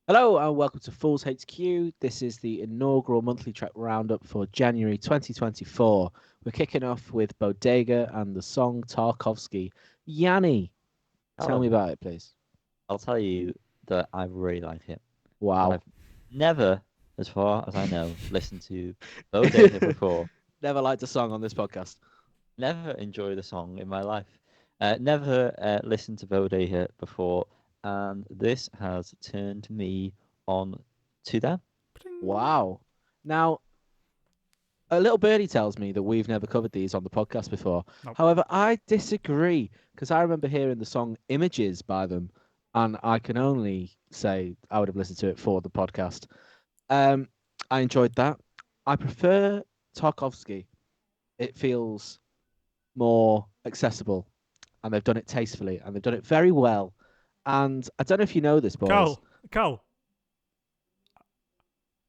Hello and welcome to Fools HQ. This is the inaugural monthly track roundup for January 2024. We're kicking off with Bodega and the song Tarkovski. Yanni, tell me Hello. about it, please. I'll tell you that I really like it. And Wow. I've never, as far as I know, listened to Bodega before. Never liked a song on this podcast. Never enjoyed a song in my life. Never listened to Bodega before. And this has turned me on to them. Pling. Wow. Now, a little birdie tells me that we've never covered these on the podcast before. Nope. However, I disagree because I remember hearing the song Images by them, and I can only say I would have listened to it for the podcast. Um, I enjoyed that. I prefer Tarkovsky. It feels more accessible, and they've done it tastefully, and they've done it very well. And I don't know if you know this, boys. Carl,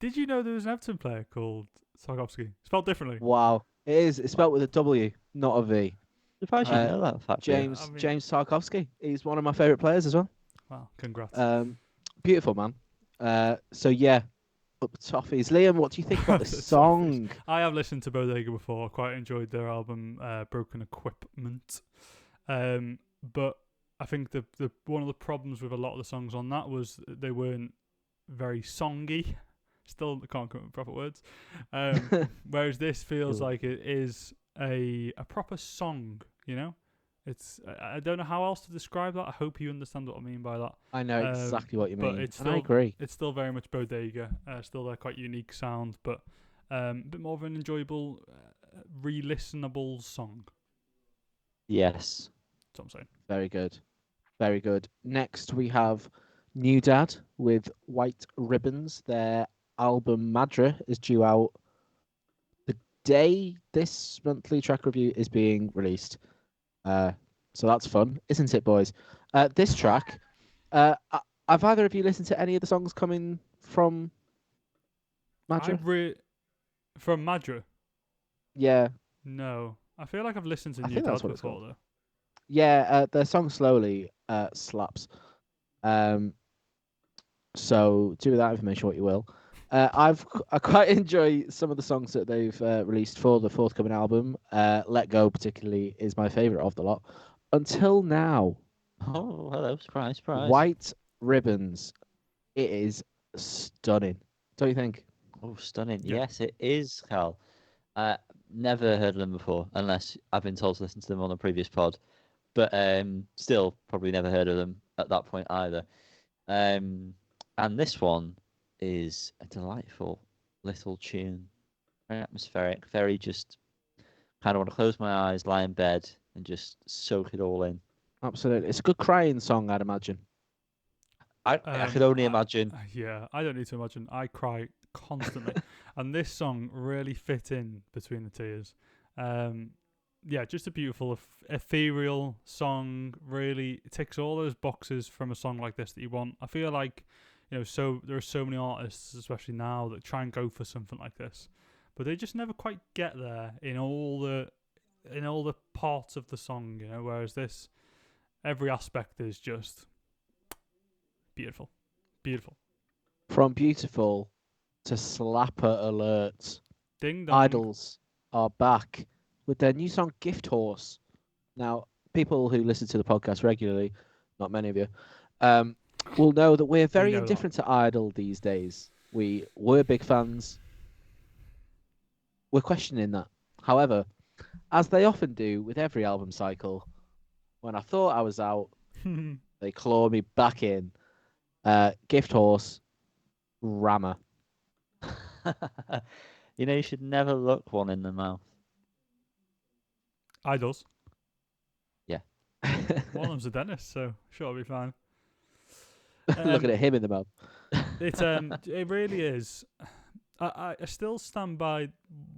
did you know there was an Everton player called Tarkovski? Spelled differently. Wow, it is. It's spelled with a W, not a V. Surprised you Uh, know that fact. Really. James I mean- James Tarkovsky. He's one of my favorite players as well. Wow, congrats. Beautiful man. So yeah, up toffees. Liam, what do you think about this song? I have listened to Bodega before. I quite enjoyed their album Broken Equipment. But I think the one of the problems with a lot of the songs on that was they weren't very songy. Still can't come up with proper words. Whereas this feels Cool. like it is a proper song, you know? I don't know how else to describe that. I hope you understand what I mean by that. I know exactly what you but mean, it's and I still- agree. It's still very much Bodega. Still their quite unique sound, but a bit more of an enjoyable, re-listenable song. Yes. That's what I'm saying. Very good, very good. Next we have NewDad with White Ribbons. Their album Madra is due out the day this monthly track review is being released. So that's fun, isn't it, boys? This track, have either of you listened to any of the songs coming from Madra? From Madra. Yeah, No, I feel like I've listened to I New think that's Dad what it's before called. though. yeah. Their song Slowly slaps. Um, so do with that information what you will. I quite enjoy some of the songs that they've released for the forthcoming album. Let Go particularly is my favorite of the lot. Until now, Oh, hello. Surprise, surprise. White Ribbons. It is stunning. Don't you think? Oh, stunning. Yeah. Yes, it is, Cal. Never heard of them before, unless I've been told to listen to them on a previous pod. But still, probably never heard of them at that point either. And this one is a delightful little tune. Very atmospheric, very just kind of want to close my eyes, lie in bed, and just soak it all in. Absolutely. It's a good crying song, I'd imagine. I could only imagine. Yeah, I don't need to imagine. I cry constantly, and this song really fit in between the tears. Yeah, just a beautiful, ethereal song. Really ticks all those boxes from a song like this that you want. I feel like, so there are so many artists, especially now, that try and go for something like this, but they just never quite get there in all the parts of the song. Whereas this, every aspect is just beautiful, beautiful. From beautiful to slapper alert. Ding dong. Idols are back with their new song Gift Horse. Now, people who listen to the podcast regularly, not many of you, will know that we're very know that. indifferent to Idol these days. We were big fans. We're questioning that. However, as they often do with every album cycle, when I thought I was out, they claw me back in. Gift Horse, Rammer. You should never look one in the mouth. Idols. Yeah. One of them's a dentist, so sure I'll be fine. Looking at him in the mouth. It really is. I still stand by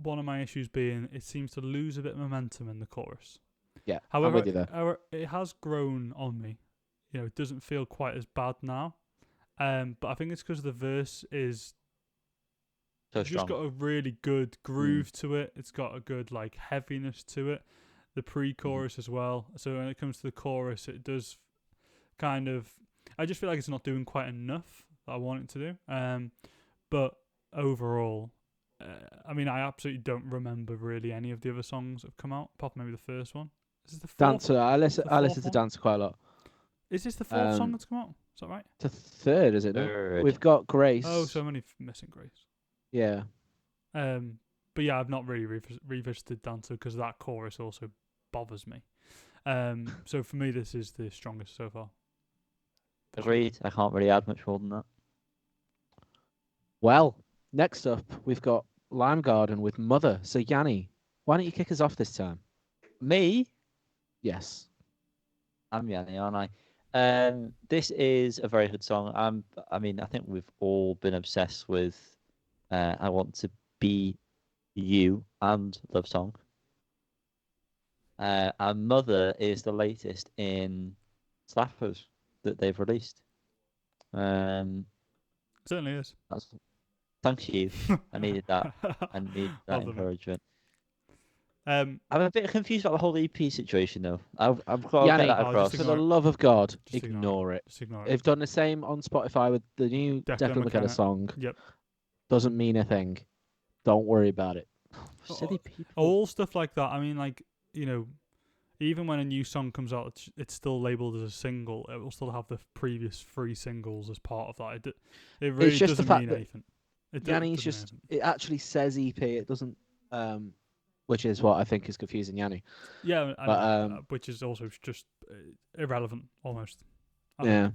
one of my issues being it seems to lose a bit of momentum in the chorus. Yeah, However, I'm with you there. it has grown on me. It doesn't feel quite as bad now. But I think it's because the verse is So just strong. got a really good groove to it. It's got a good heaviness to it. The pre-chorus as well. So when it comes to the chorus, it does kind of. I just feel like it's not doing quite enough. that I want it to do. But overall, I mean, I absolutely don't remember really any of the other songs that have come out, apart from maybe the first one. Is this the fourth? Dancer. I listen fourth to one? Dancer quite a lot. Is this the fourth song that's come out? Is that right? The third, is it? No? Third. We've got Grace. Oh, so I'm only missing Grace. Yeah. But yeah, I've not really revisited Dancer because that chorus also bothers me. So for me, this is the strongest so far. Agreed. I can't really add much more than that. Well, next up, we've got Lime Garden with Mother. So, Yanni, why don't you kick us off this time? Me? Yes. I'm Yanni, aren't I? This is a very good song. I mean, I think we've all been obsessed with I Want to Be You and Love Song. And Mother is the latest in Slappers that they've released. Certainly is. Thank you. I needed that. I need that Well done, mate. encouragement. Um, I'm a bit confused about the whole EP situation, though. I've got to Yanni, get that just across. For ignore the it. love of God, Just ignore it. just ignore it. They've done the same on Spotify with the new Declan Declan McKenna McKenna. song. Yep. Doesn't mean a thing. Don't worry about it. Silly people. All stuff like that. I mean, like, you know, even when a new song comes out, it's still labelled as a single. It will still have the previous 3 singles as part of that. It really just the doesn't fact mean that anything. Yanni's just, it actually says EP. It doesn't, which is what I think is confusing Yanni. Yeah, But, which is also just irrelevant almost. Yeah.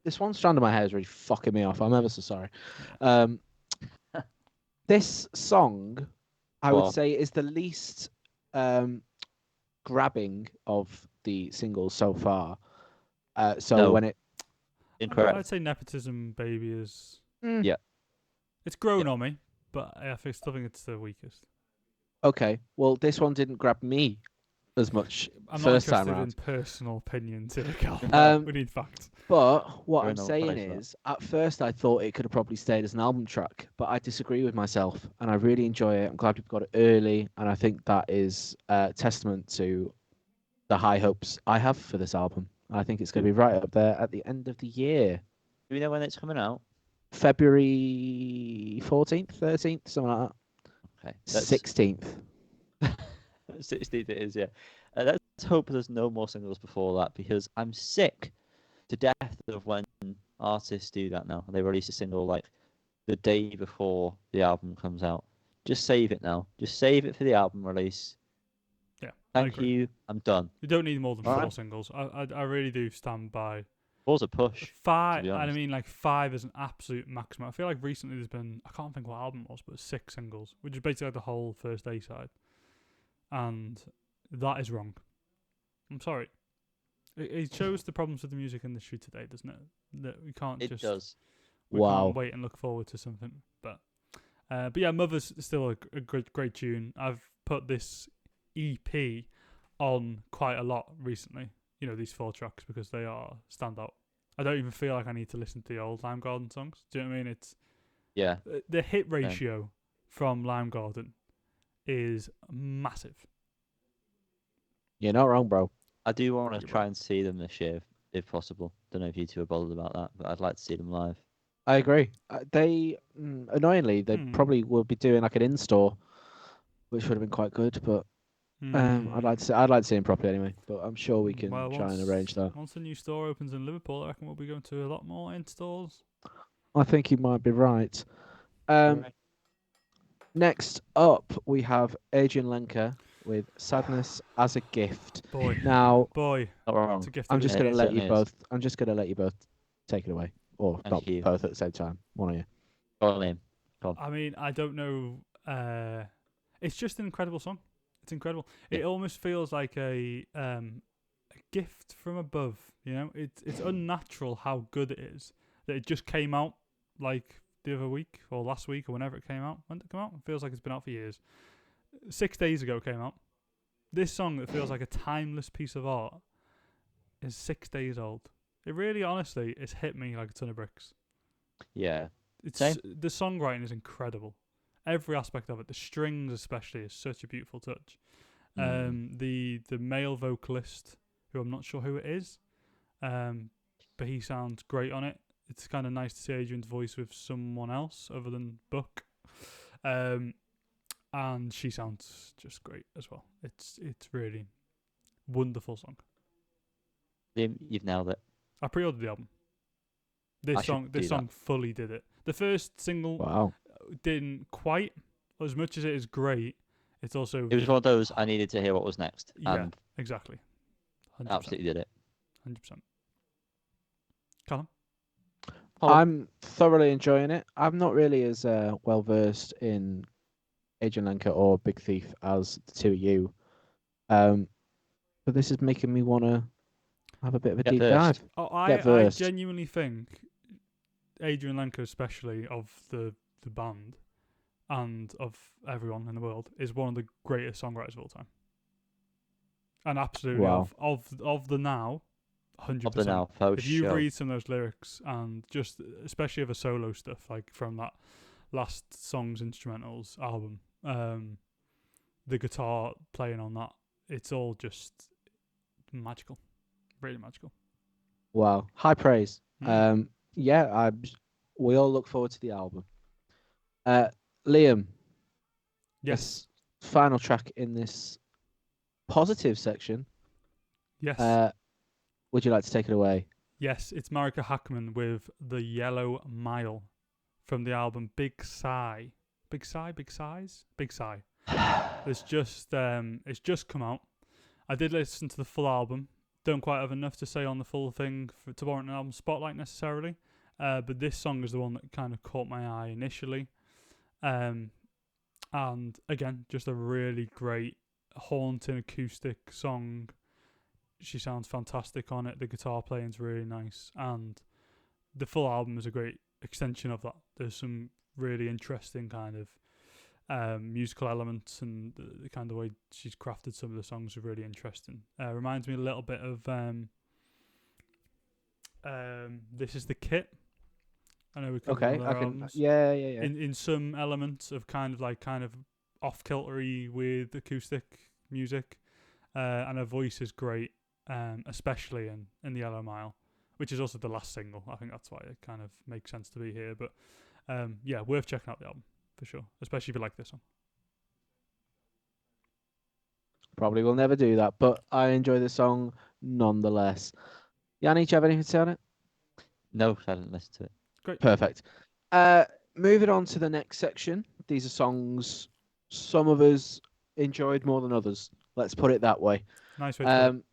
This one strand of my hair is really fucking me off. I'm ever so sorry. Yeah. This song, I Well- would say, is the least grabbing of the singles so far. So No. when it, Incorrect. I'd say Nepotism Baby is. Yeah. It's grown on me, but I still think it's the weakest. okay, well, this one didn't grab me as much I'm first not time interested around. in personal opinions here, Cal. We need facts. But what Fair I'm enough, saying thanks for that. is, at first I thought it could have probably stayed as an album track, but I disagree with myself, and I really enjoy it. I'm glad we've got it early, and I think that is a testament to the high hopes I have for this album. I think it's going to be right up there at the end of the year. Do we know when it's coming out? February 14th, 13th, something like Okay. that. 16th. 16th it is, yeah. Let's hope there's no more singles before that, because I'm sick to death of when artists do that now. They release a single like the day before the album comes out. Just save it now. Just save it for the album release. Yeah. I Thank agree. you. I'm done. You don't need more than 4 Alright. singles. I really do stand by Was a push. 5. be And I honest. mean, like 5 is an absolute maximum. I feel like recently there's been, I can't think what album it was, but 6 singles, which is basically like the whole first A side. And that is wrong. I'm sorry. It shows the problems with the music industry today, doesn't it? That we can't It just does. we Wow. can't wait and look forward to something. But yeah, Mother's still a great tune. I've put this EP on quite a lot recently. You know, these 4 tracks, because they are standout. I don't even feel like I need to listen to the old Lime Garden songs. Do you know what I mean? It's Yeah. the hit ratio from Lime Garden is massive. You're not wrong, bro. I do want to You're try and see them this year, if possible. Don't know if you two are bothered about that, but I'd like to see them live. I agree. They, annoyingly, they probably will be doing like an in-store, which would have been quite good, but I'd like to see him properly anyway. But I'm sure we can try and arrange that. Once the new store opens in Liverpool, I reckon we'll be going to a lot more in stores. I think you might be right. Alright. Next up, we have Adrianne Lenker with "Sadness as a Gift." Boy, Now, boy, Not wrong. it's a gift. I'm of just the gonna year. let certainly you is. both. I'm just gonna let you both take it away, or Thank not you. both at the same time. One of you. Go on, Liam. I mean, I don't know. It's just an incredible song. It's incredible. It almost feels like a gift from above. You know, it's unnatural how good it is that it just came out like the other week or last week or whenever it came out. When did it come out? It feels like it's been out for years. 6 days ago it came out. This song that feels like a timeless piece of art is 6 days old. It really, honestly, it's hit me like a ton of bricks. Yeah. It's Same. the songwriting is incredible. Every aspect of it, the strings especially, is such a beautiful touch. The male vocalist, who I'm not sure who it is, but he sounds great on it. it's kind of nice to see Adrianne's voice with someone else other than Buck. And she sounds just great as well. It's really wonderful song. You've nailed it. I pre-ordered the album. I This should do song fully did it. The first single Wow. didn't quite, as much as it is great. It's also It was one of those I needed to hear what was next, yeah, and exactly. 100%. absolutely did it. 100%. Callum? I'm thoroughly enjoying it. I'm not really as well versed in Adrianne Lenker or Big Thief as the two of you, but this is making me want to have a bit of a Get deep versed. dive. Oh, Get I versed. genuinely think Adrianne Lenker, especially of the band and of everyone in the world, is one of the greatest songwriters of all time. And absolutely Wow. of the now, 100%. Of the now post If you show. read some of those lyrics, and just especially of the solo stuff, like from that last Songs Instrumentals album, the guitar playing on that, it's all just magical. Really magical. Wow, high praise. Mm. Yeah, we all look forward to the album. Liam, Yes. this final track in this positive section. Yes. Would you like to take it away? Yes, it's Marika Hackman with The Yellow Mile from the album Big Sigh. Big Sigh? Big Sighs? Big Sigh. It's just come out. I did listen to the full album. Don't quite have enough to say on the full thing to warrant an album spotlight necessarily. But this song is the one that kind of caught my eye initially. And again, just a really great, haunting acoustic song. She sounds fantastic on it. The guitar playing's really nice. And the full album is a great extension of that. There's some really interesting kind of musical elements, and the kind of way she's crafted some of the songs are really interesting. Reminds me a little bit of This Is the Kit. I know we covered Okay, one of I their can. albums. Yeah. In some elements of kind of off kiltery with acoustic music, and her voice is great, especially in the Yellow Mile, which is also the last single. I think that's why it kind of makes sense to be here. But yeah, worth checking out the album for sure, especially if you like this song. Probably will never do that, but I enjoy the song nonetheless. Yanni, do you have anything to say on it? No, I didn't listen to it. Great. Perfect. Moving on to the next section. These are songs some of us enjoyed more than others. Let's put it that way. Nice way to put it.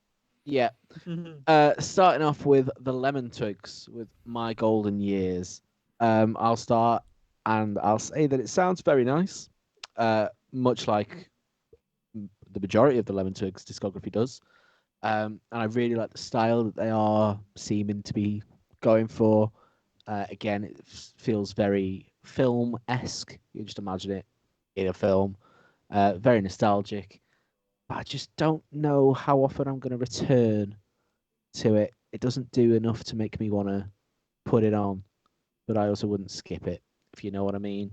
Yeah. Starting off with the Lemon Twigs with My Golden Years. I'll start and I'll say that it sounds very nice, much like the majority of the Lemon Twigs discography does. And I really like the style that they are seeming to be going for. Again, it feels very film-esque. You just imagine it in a film. Very nostalgic. But I just don't know how often I'm going to return to it. It doesn't do enough to make me want to put it on. But I also wouldn't skip it, if you know what I mean.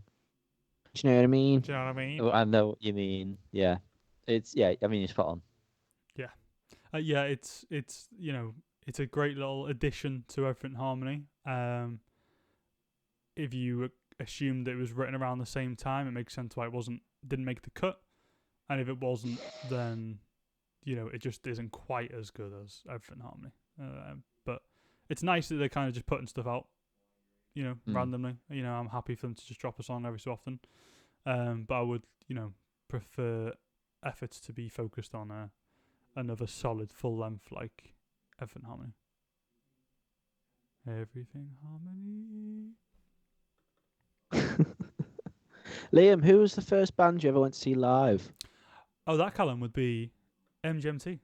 Do you know what I mean? Do you know what I mean? I know what you mean. Yeah, I mean, you're spot on. Yeah, it's it's a great little addition to Everything Harmony. If you assumed it was written around the same time, it makes sense why it didn't make the cut. And if it wasn't, then it just isn't quite as good as Everything Harmony. But it's nice that they're kind of just putting stuff out, randomly. I'm happy for them to just drop a song every so often. But I would, prefer efforts to be focused on another solid full length like Everything Harmony. Everything Harmony. Liam, who was the first band you ever went to see live? Oh, that Callum would be MGMT.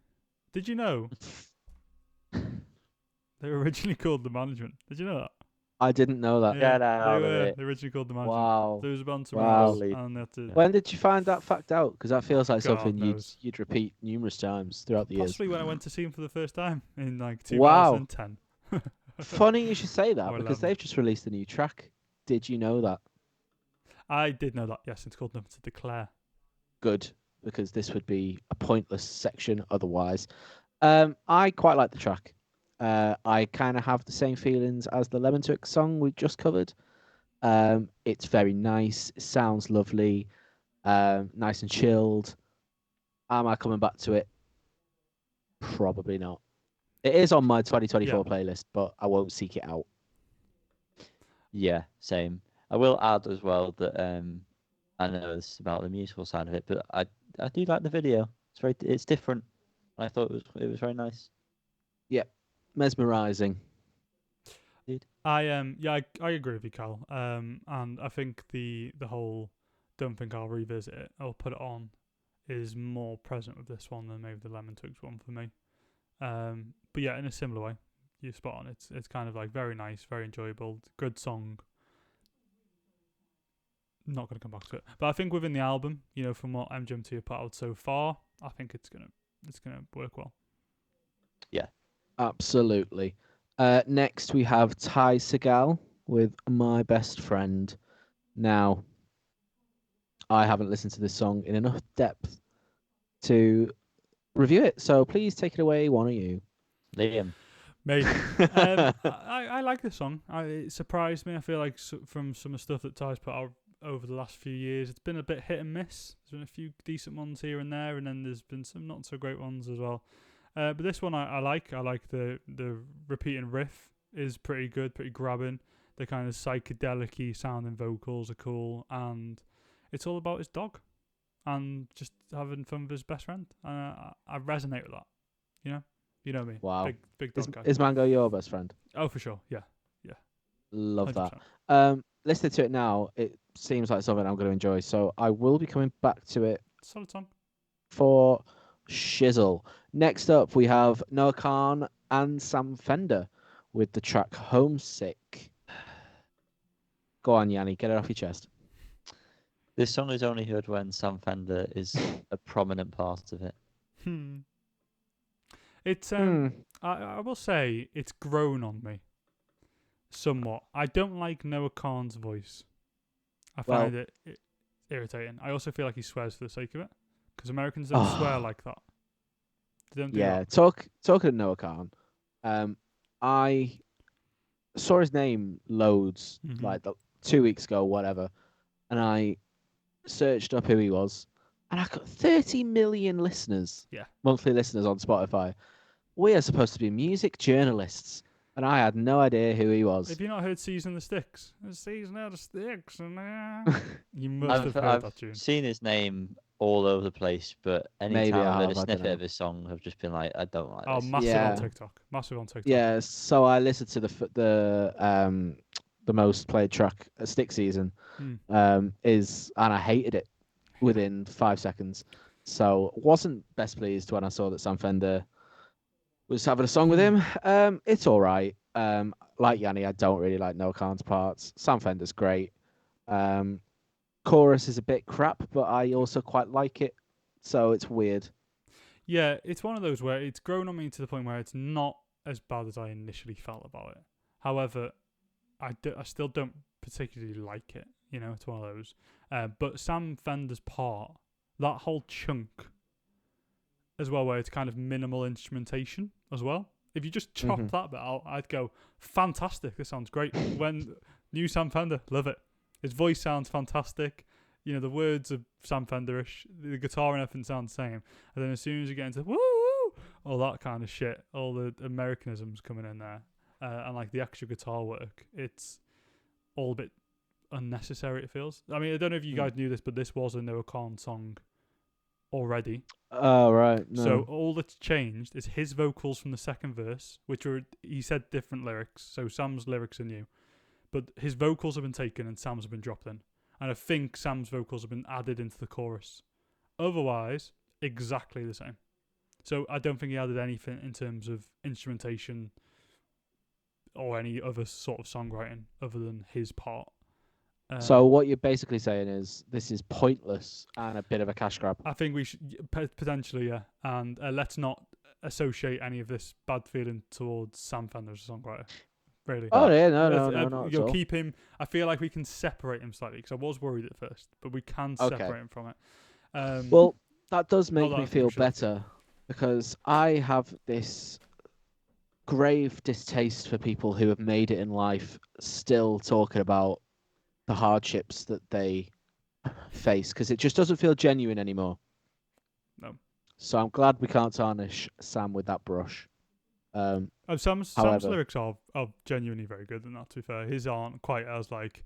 Did you know? They were originally called The Management. Did you know that? I didn't know that. Get out of it. They were originally called The Management. Wow. There was a band Wow. somewhere else, and they had to... When did you find that fact out? Because that feels like God something knows. you'd repeat numerous times throughout the years. Possibly when I went to see them for the first time in like Wow. 2010. Funny you should say that Or because 11. they've just released a new track. Did you know that? I did know that, yes. It's called Nothing to Declare. Good, because this would be a pointless section otherwise. I quite like the track. I kind of have the same feelings as the Lemon Twigs song we just covered. It's very nice. It sounds lovely. Nice and chilled. Am I coming back to it? Probably not. It is on my 2024 playlist, but I won't seek it out. Yeah, same. I will add as well that I know this is about the musical side of it, but I do like the video. It's different. I thought it was very nice. Yep, mesmerizing. I agree with you, Cal. And I think the whole don't think I'll revisit it, I'll put it on, is more present with this one than maybe the Lemon Twigs one for me. But yeah, in a similar way, you're spot on. It's kind of like very nice, very enjoyable, good song. Not going to come back to it, but I think within the album, from what MGMT have put out so far, I think it's gonna work well. Yeah, absolutely. Next we have Segall with My Best Friend. Now, I haven't listened to this song in enough depth to review it, so please take it away, one of you. Liam. Me. I like this song. It surprised me. I feel like from some of the stuff that Ty's put out over the last few years, it's been a bit hit and miss. There's been a few decent ones here and there, and then there's been some not so great ones as well. But this one I like. I like the repeating riff is pretty good, pretty grabbing. The kind of psychedelic-y sounding vocals are cool, and it's all about his dog and just having fun with his best friend. I resonate with that. You know me. Wow. Big dog guy. Is Mango your best friend? Oh, for sure. Yeah. Love 100%. that. Listening to it now, it seems like something I'm going to enjoy. So I will be coming back to it. Solid song. For shizzle. Next up, we have Noah Kahan and Sam Fender with the track Homesick. Go on, Yanni, get it off your chest. This song is only heard when Sam Fender is a prominent part of it. It's I will say it's grown on me somewhat. I don't like Noah Kahan's voice. I find it irritating. I also feel like he swears for the sake of it, because Americans don't swear like that. They don't do that. Talking to Noah Kahan, I saw his name loads like 2 weeks ago, whatever, and I searched up who he was, and I got 30 million listeners, monthly listeners on Spotify. We are supposed to be music journalists, and I had no idea who he was. Have you not heard Season the Sticks? Season of the Sticks, and you must have heard that tune. I've seen his name all over the place, but any time I've heard a snippet of his song, I've just been like, I don't like this. Oh, massive on TikTok. Yeah, so I listened to the most played track, Stick Season, and I hated it within 5 seconds. So wasn't best pleased when I saw that Sam Fender was having a song with him. It's all right. Like Yanni, I don't really like Noah Kahan's parts. Sam Fender's great. Chorus is a bit crap, but I also quite like it. So it's weird. Yeah, it's one of those where it's grown on me to the point where it's not as bad as I initially felt about it. However, I still don't particularly like it. It's one of those. But Sam Fender's part, that whole chunk as well, where it's kind of minimal instrumentation as well. If you just chop that bit out, I'd go, fantastic, this sounds great. When new Sam Fender, love it. His voice sounds fantastic. The words are Sam Fenderish. The guitar and everything sound the same. And then as soon as you get into woo, all that kind of shit, all the Americanisms coming in there, and like the extra guitar work, it's all a bit unnecessary, it feels. I mean, I don't know if you guys knew this, but this was a Noah Kahan song already. Oh, right. No. So all that's changed is his vocals from the second verse, which were, he said different lyrics. So Sam's lyrics are new, but his vocals have been taken and Sam's have been dropped in. And I think Sam's vocals have been added into the chorus. Otherwise, exactly the same. So I don't think he added anything in terms of instrumentation or any other sort of songwriting other than his part. So what you're basically saying is this is pointless and a bit of a cash grab. I think we should potentially, yeah. And let's not associate any of this bad feeling towards Sam Fender as a songwriter. Really. Oh yeah, no. You'll keep him. I feel like we can separate him slightly, because I was worried at first, but we can separate him from it. Well, that does make me feel better, because I have this grave distaste for people who have made it in life still talking about the hardships that they face, because it just doesn't feel genuine anymore. No. So I'm glad we can't tarnish Sam with that brush. Sam's However- lyrics are genuinely very good, and that, to be fair, his aren't quite as like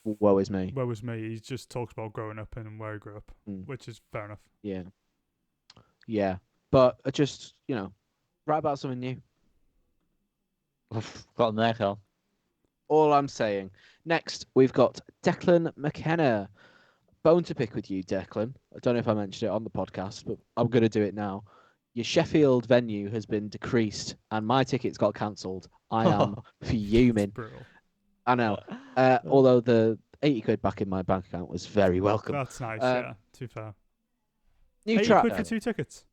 Woe is me. woe is me. He just talks about growing up and where he grew up, which is fair enough. Yeah. Yeah. But just, write about something new. Got him there, Cal. All I'm saying. Next, we've got Declan McKenna. Bone to pick with you, Declan. I don't know if I mentioned it on the podcast, but I'm going to do it now. Your Sheffield venue has been decreased, and my tickets got cancelled. I am fuming. Brutal. I know. Although the 80 quid back in my bank account was very welcome. That's nice, yeah, to be fair. New 80 track. quid for 2 tickets.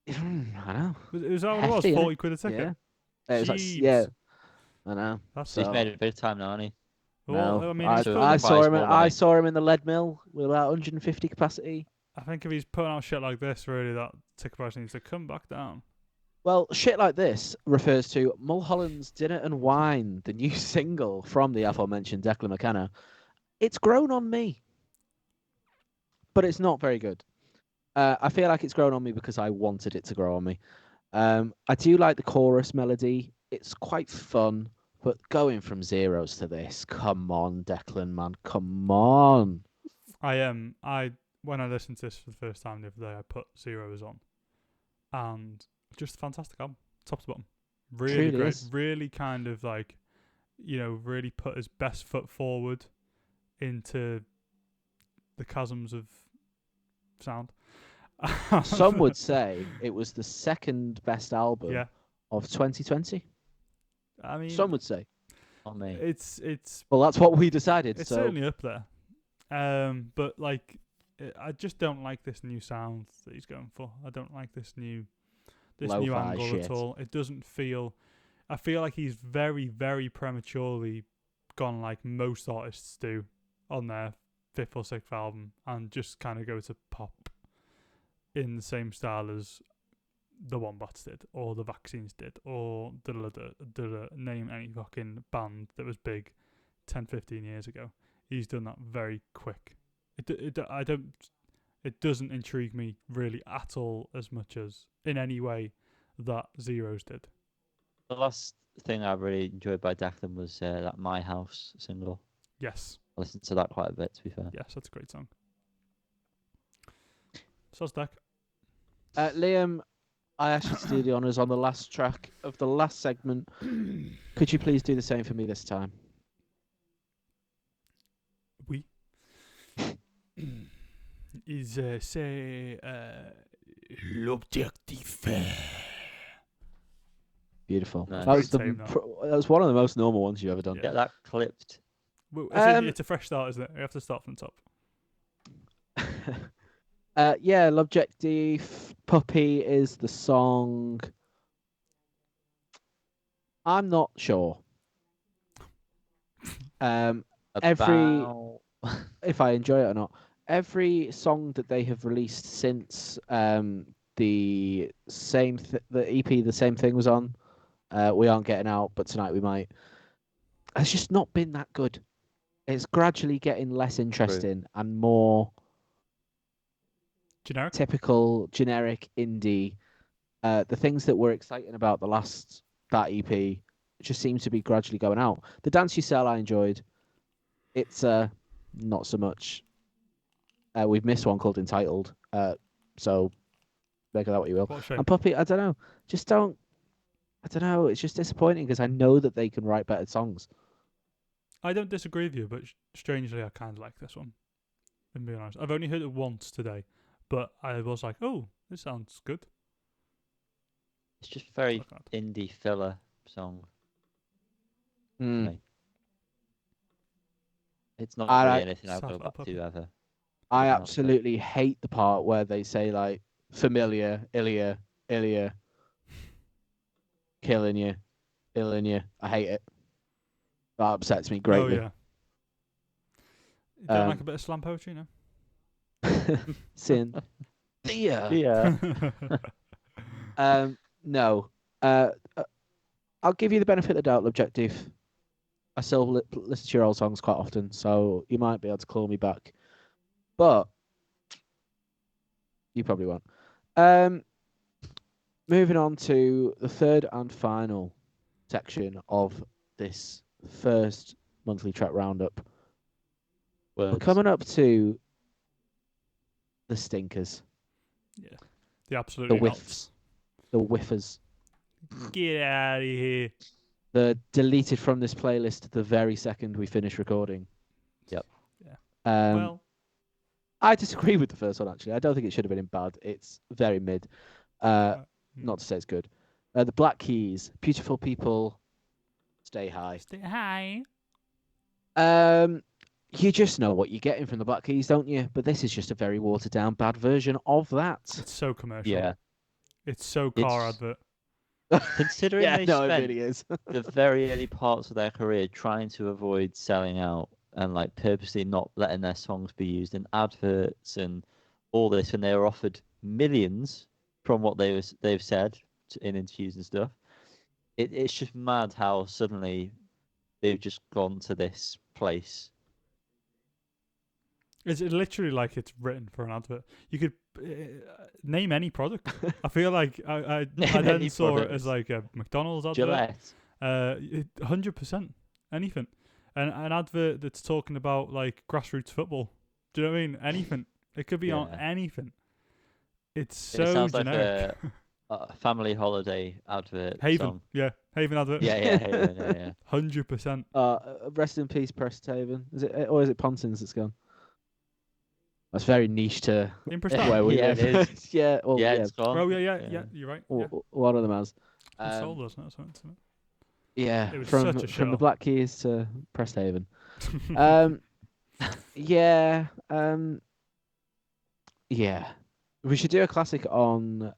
I know. Was that what it was? Hefty, innit? 40 quid a ticket? Yeah. It was like, yeah. I know. That's He's made a bit of time now, hasn't he? well, No. I mean, I he's putting saw him. more than I me. saw him in the Lead Mill with about 150 capacity. I think if he's putting out shit like this, really, that ticket price needs to come back down. Well, shit like this refers to Mulholland's Dinner and Wine, the new single from the aforementioned Declan McKenna. It's grown on me, but it's not very good. I feel like it's grown on me because I wanted it to grow on me. I do like the chorus melody. It's quite fun, but going from zeros to this, come on, Declan, man, come on. When I listened to this for the first time the other day, I put Zeros on, and just a fantastic album, top to bottom. Really Truly great. is. Really kind of like, really put his best foot forward into the chasms of sound. Some would say it was the second best album Yeah. of 2020. I mean, Some would say. Not me. it's Well, that's what we decided. it's so certainly up there. But like, I just don't like this new sound that he's going for. I don't like this new Lo-fi angle shit. at all. It doesn't feel. I feel like he's very, very prematurely gone like most artists do on their 5th or 6th album, and just kind of go to pop in the same style as the Wombats did, or the Vaccines did, or name any fucking band that was big 10, 15 years ago. He's done that very quick. It doesn't intrigue me really at all as much as in any way that Zeros did. The last thing I really enjoyed by Declan was that My House single. Yes, I listened to that quite a bit, to be fair. yes, that's a great song. Sostak. Liam, I asked you to do the honours on the last track of the last segment. Could you please do the same for me this time? Oui. C'est l'objectif. Beautiful. Nice. That was Great time, that was one of the most normal ones you've ever done. Yeah. Get that clipped. Well, Um, it's a fresh start, isn't it? We have to start from the top. Yeah, L'Objectif Puppy is the song. I'm not sure. Every- About- If I enjoy it or not. Every song that they have released since the EP, the same thing was on. We aren't getting out, but tonight we might. It's just not been that good. It's gradually getting less interesting and more Generic. typical, generic indie. The things that were exciting about that EP just seems to be gradually going out. The Dance You Sell I enjoyed. It's not so much. We've missed one called Entitled. So make of that what you will. What a shame. And Puppy, I don't know. I don't know. It's just disappointing because I know that they can write better songs. I don't disagree with you, but strangely, I kind of like this one. To be honest, I've only heard it once today, but I was like, "Oh, this sounds good." It's just very Like that. indie filler song. Mm. Right. It's not I really like- anything I'll Sounds go like back Puppy. to ever. I Nothing else, but- absolutely hate the part where they say like familiar, Ilya, killing you, illing you. I hate it. That upsets me greatly. Oh yeah. You don't like Um, a bit of slam poetry, no? Sin. Yeah. Yeah. No. Uh, I'll give you the benefit of the doubt, Objective. I still listen to your old songs quite often, so you might be able to call me back. But you probably won't. Moving on to the third and final section of this first monthly track roundup. We're coming up to the stinkers. Yeah. The absolutely whiffs. The whiffers. Get out of here. The deleted from this playlist the very second we finish recording. Yep. Yeah. Well, I disagree with the first one, actually. I don't think it should have been in bad. It's very mid. Not to say it's good. The Black Keys, Beautiful People, Stay High. Stay high. You just know what you're getting from the Black Keys, don't you? But this is just a very watered down, bad version of that. It's so commercial. Yeah. It's so car advert. Considering yeah, they no, spent it really is. the very early parts of their career trying to avoid selling out and like purposely not letting their songs be used in adverts and all this, and they were offered millions from what they've said in interviews and stuff. It's just mad how suddenly they've just gone to this place. It's literally like it's written for an advert. You could name any product. I feel like I then saw it as like a McDonald's advert. Gillette. 100%. Anything. And an advert that's talking about like grassroots football. Do you know what I mean? Anything. It could be on anything. It sounds generic. Like a family holiday advert. Haven. Song. Yeah. Haven advert. Yeah, Haven. Yeah. 100%. Rest in peace, Presthaven. Is it, or is it Pontins that's gone? That's very niche to where we live. It is. Yeah, well, it's gone. Oh, yeah, you're right. Yeah. One of them has. It sold us, not something. Yeah, It was from such a show. the Black Keys to Presthaven. Yeah. Yeah. We should do a classic on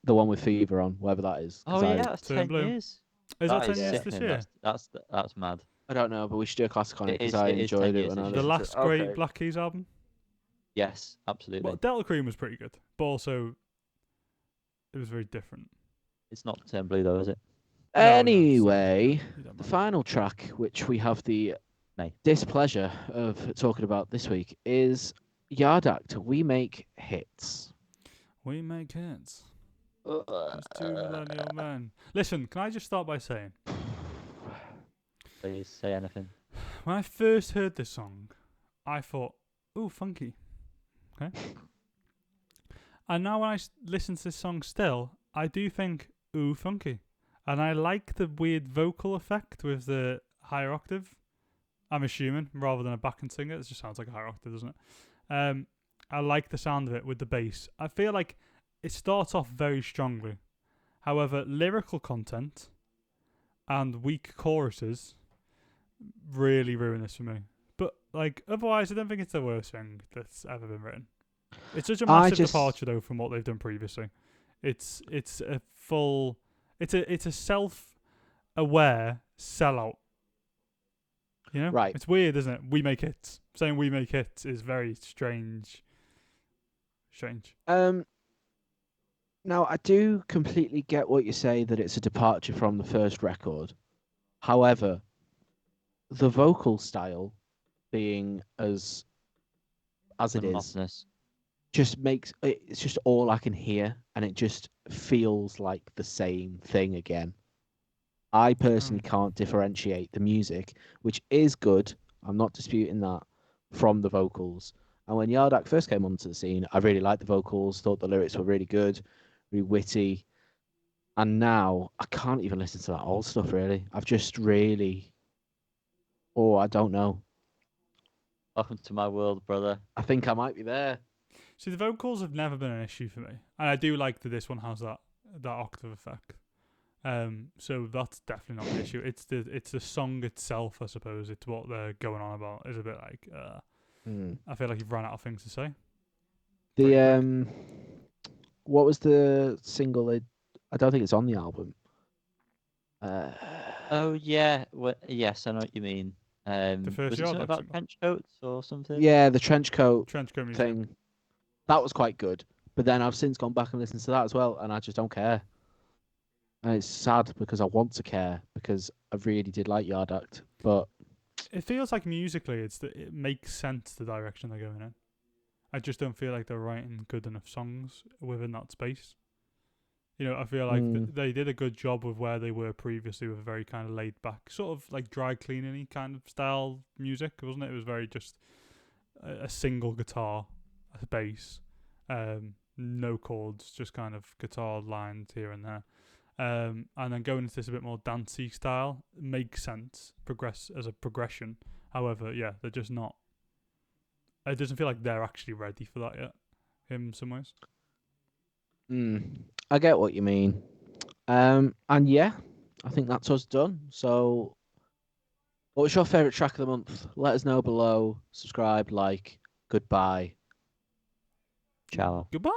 the one with Fever on, whatever that is. Oh yeah, that's 10 Bloom. years. Is that 10 is years sickening. this year? That's mad. I don't know, but we should do a classic on it It because is- I it is 10 enjoyed it years when I this was. The year. last great Black Keys album? Yes, absolutely. Well, Delta Cream was pretty good, but also it was very different. It's not 10 Blue though, is it? No, no, Anyway, You don't the mind. final track, which we have the Nay. displeasure of talking about this week, is Yard Act. We make hits. We make hits. It's two millennial men. Listen, can I just start by saying, Please say anything. when I first heard this song, I thought, ooh, funky. Okay. And now when I listen to this song still, I do think, ooh, funky. And I like the weird vocal effect with the higher octave. I'm assuming, rather than a backing singer. It just sounds like a higher octave, doesn't it? I like the sound of it with the bass. I feel like it starts off very strongly. However, lyrical content and weak choruses really ruin this for me. But like otherwise, I don't think it's the worst thing that's ever been written. It's such a massive departure though from what they've done previously. It's a full. It's a self-aware sellout. You know, Right. It's weird, isn't it? We make hits. Saying we make hits is very strange. Now, I do completely get what you say that it's a departure from the first record. However, the vocal style being as it is Monotonous. just makes it's just all I can hear, and it just feels like the same thing again. I personally can't differentiate the music, which is good. I'm not disputing that, from the vocals. And when Yard Act first came onto the scene, I really liked the vocals, thought the lyrics were really good, really witty. And now I can't even listen to that old stuff, really. I've just really... Oh, I don't know. Welcome to my world, brother. I think I might be there. See, the vocals have never been an issue for me, and I do like that this one has that octave effect. So that's definitely not an issue. It's the song itself, I suppose. It's what they're going on about. Is a bit like I feel like you've run out of things to say. The what was the single? I don't think it's on the album. Oh yeah, yes, I know what you mean. The first was it Yard something Act about single. trench coats or something? Yeah, the trench coat Museum. thing. That was quite good. But then I've since gone back and listened to that as well, and I just don't care. And it's sad because I want to care because I really did like Yard Act, but It feels like musically, it makes sense the direction they're going in. I just don't feel like they're writing good enough songs within that space. You know, I feel like they did a good job with where they were previously with a very kind of laid back, sort of like dry cleaning-y kind of style music, wasn't it? It was very just a single guitar, a bass, no chords, just kind of guitar lines here and there. And then going into this a bit more dancey style makes sense, progress as a progression. However, yeah, they're just not. It doesn't feel like they're actually ready for that yet, in some ways. I get what you mean. And yeah, I think that's us done. So, what's your favourite track of the month? Let us know below. Subscribe, like, goodbye. Ciao. Goodbye.